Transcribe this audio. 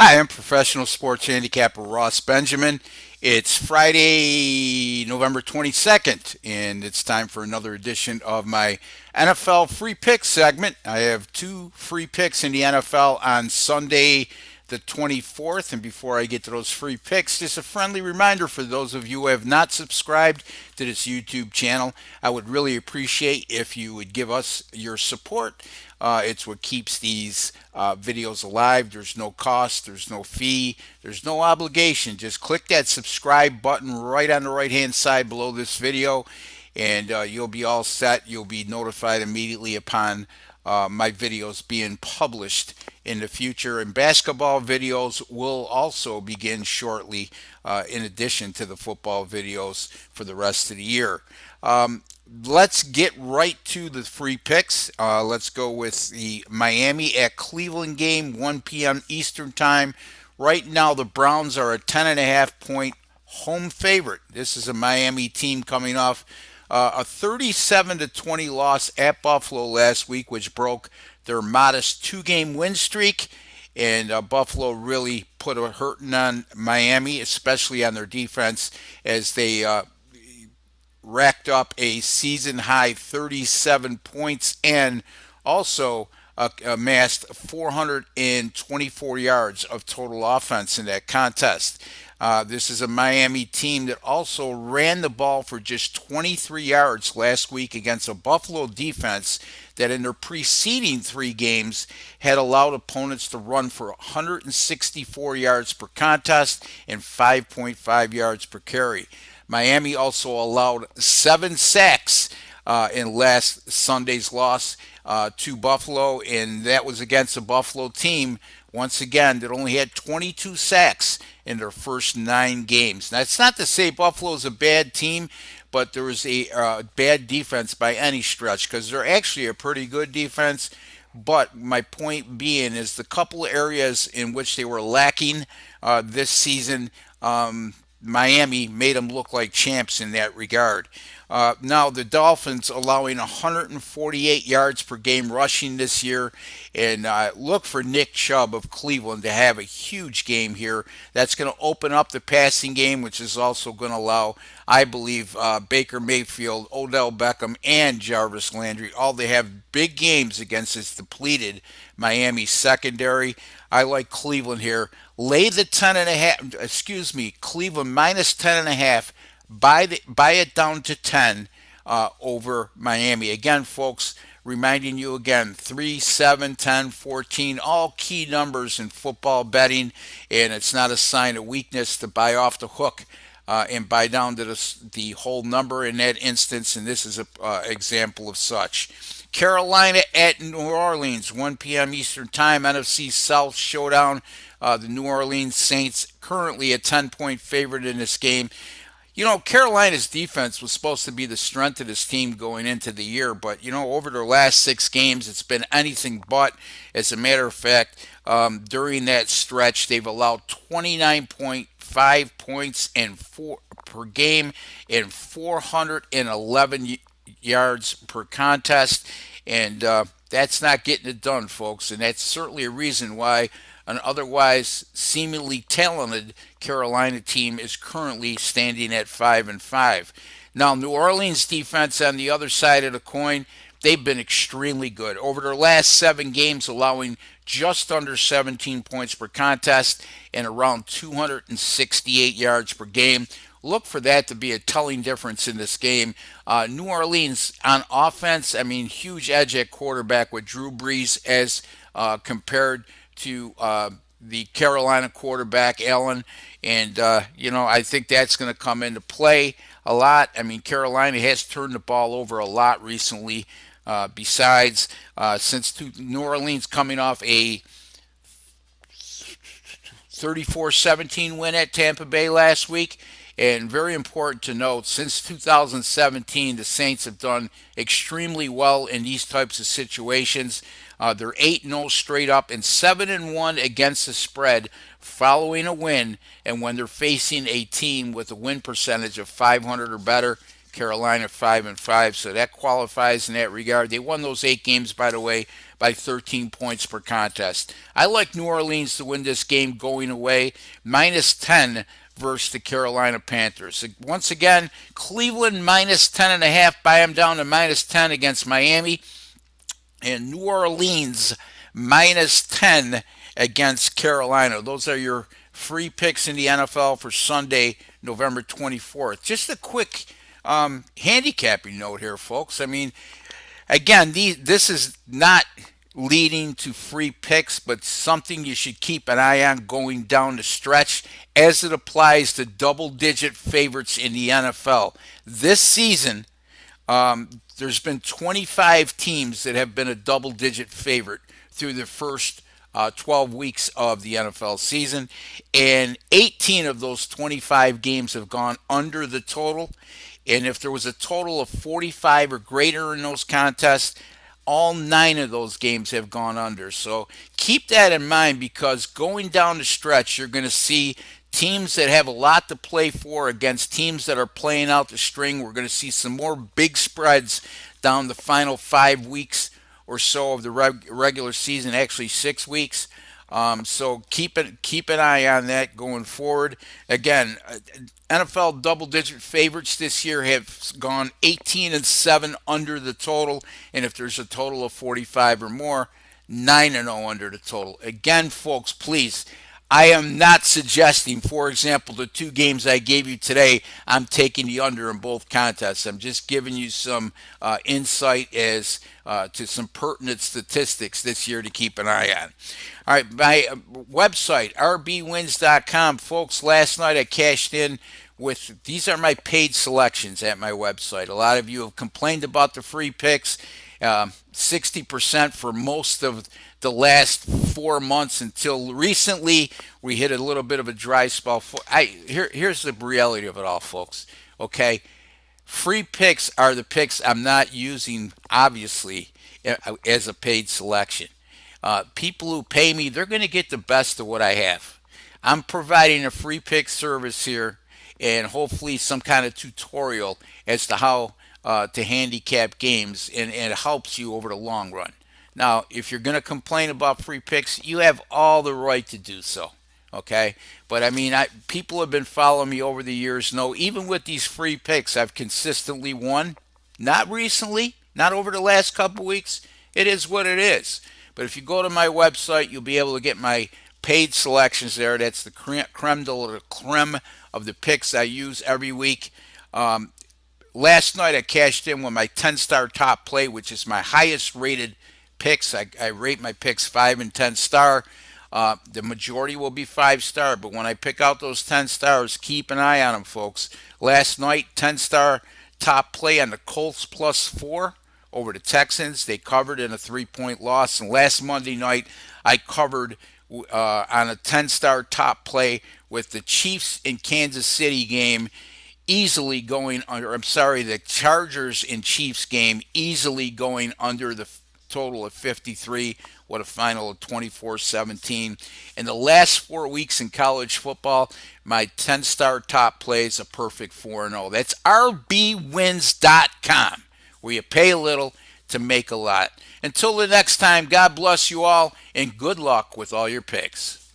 Hi, I'm professional sports handicapper Ross Benjamin. It's Friday, November 22nd, and it's time for another edition of my NFL free pick segment. I have two free picks in the NFL on Sunday, the 24th. And before I get to those free picks, just a friendly reminder for those of you who have not subscribed to this YouTube channel, I would really appreciate if you would give us your support. It's what keeps these videos alive. There's no cost, there's no fee, there's no obligation. Just click that subscribe button right on the right hand side below this video, and you'll be all set. You'll be notified immediately upon my videos being published in the future. And basketball videos will also begin shortly, in addition to the football videos for the rest of the year. Let's get right to the free picks. Let's go with the Miami at Cleveland game, 1 p.m. Eastern Time. Right now, the Browns are a 10.5 point home favorite. This is a Miami team coming off a 37-20 loss at Buffalo last week, which broke their modest two-game win streak. And Buffalo really put a hurting on Miami, especially on their defense, as they racked up a season high 37 points and also amassed 424 yards of total offense in that contest. This is a Miami team that also ran the ball for just 23 yards last week against a Buffalo defense that in their preceding three games had allowed opponents to run for 164 yards per contest and 5.5 yards per carry. Miami also allowed 7 sacks in last Sunday's loss to Buffalo, and that was against a Buffalo team, once again, that only had 22 sacks in their first 9 games. Now, that's not to say Buffalo's a bad team, but there was a bad defense by any stretch, because they're actually a pretty good defense. But my point being is the couple areas in which they were lacking this season. Miami made them look like champs in that regard. Now, the Dolphins allowing 148 yards per game rushing this year, and look for Nick Chubb of Cleveland to have a huge game here. That's going to open up the passing game, which is also going to allow, I believe, Baker Mayfield, Odell Beckham, and Jarvis Landry all to have big games against this depleted Miami secondary. I like Cleveland here. Lay the 10.5. Excuse me, Cleveland minus 10.5. Buy it down to 10 over Miami. Again, folks, reminding you again, 3, 7, 10, 14, all key numbers in football betting, and it's not a sign of weakness to buy off the hook and buy down to the whole number in that instance, and this is an example of such. Carolina at New Orleans, 1 p.m. Eastern Time, NFC South Showdown. The New Orleans Saints currently a 10-point favorite in this game. You know, Carolina's defense was supposed to be the strength of this team going into the year, but, over their last 6 games, it's been anything but. As a matter of fact, during that stretch, they've allowed 29.5 points per game and 411 yards per contest, and that's not getting it done, folks. And that's certainly a reason why an otherwise seemingly talented Carolina team is currently standing at 5-5. Now, New Orleans defense on the other side of the coin, they've been extremely good over their last 7 games, allowing just under 17 points per contest and around 268 yards per game. Look for that to be a telling difference in this game. New Orleans on offense, I mean, huge edge at quarterback with Drew Brees as compared to the Carolina quarterback, Allen. And, I think that's going to come into play a lot. I mean, Carolina has turned the ball over a lot recently. Besides, since New Orleans coming off a 34-17 win at Tampa Bay last week. And very important to note, since 2017, the Saints have done extremely well in these types of situations. They're 8-0 straight up and 7-1 against the spread following a win. And when they're facing a team with a win percentage of 500 or better, Carolina 5-5, so that qualifies in that regard. They won those 8 games, by the way, by 13 points per contest. I like New Orleans to win this game going away, minus 10 versus the Carolina Panthers. Once again, Cleveland minus 10.5, buy them down to minus 10 against Miami, and New Orleans minus 10 against Carolina. Those are your free picks in the NFL for Sunday, November 24th. Just a quick handicapping note here, folks. I mean, again, this is not leading to free picks, but something you should keep an eye on going down the stretch as it applies to double digit favorites in the NFL. This season, there's been 25 teams that have been a double digit favorite through the first 12 weeks of the NFL season, and 18 of those 25 games have gone under the total. And if there was a total of 45 or greater in those contests, all 9 of those games have gone under. So keep that in mind, because going down the stretch, you're going to see teams that have a lot to play for against teams that are playing out the string. We're going to see some more big spreads down the final 5 weeks or so of the regular season, actually 6 weeks. So keep an eye on that going forward. Again, NFL double-digit favorites this year have gone 18-7 under the total, and if there's a total of 45 or more, 9-0 under the total. Again, folks, please. I am not suggesting, for example, the 2 games I gave you today, I'm taking the under in both contests. I'm just giving you some insight as to some pertinent statistics this year to keep an eye on. All right, my website, rbwins.com. Folks, last night I cashed in with, these are my paid selections at my website. A lot of you have complained about the free picks. 60% for most of the last 4 months until recently. We hit a little bit of a dry spell. Here's the reality of it all, folks. Okay, free picks are the picks I'm not using, obviously, as a paid selection. People who pay me, they're going to get the best of what I have. I'm providing a free pick service here, and hopefully some kind of tutorial as to how to handicap games, and it helps you over the long run. Now, if you're going to complain about free picks, you have all the right to do so. Okay, but I mean, people have been following me over the years know even with these free picks, I've consistently won. Not recently, not over the last couple weeks. It is what it is. But if you go to my website, you'll be able to get my paid selections there. That's the creme de la creme of the picks I use every week. Last night I cashed in with my 10-star top play, which is my highest rated picks. I rate my picks 5 and 10 star. The majority will be 5-star, but when I pick out those 10 stars, keep an eye on them, folks. Last night, 10-star top play on the Colts +4 over the Texans. They covered in a 3-point loss. And last Monday night, I covered on a 10-star top play with the Chiefs in Kansas City game easily going under. I'm sorry, the Chargers and Chiefs game easily going under the total of 53. What a final of 24-17. In the last 4 weeks in college football, my 10-star top play is a perfect 4-0. That's rbwins.com, where you pay a little to make a lot. Until the next time, God bless you all, and good luck with all your picks.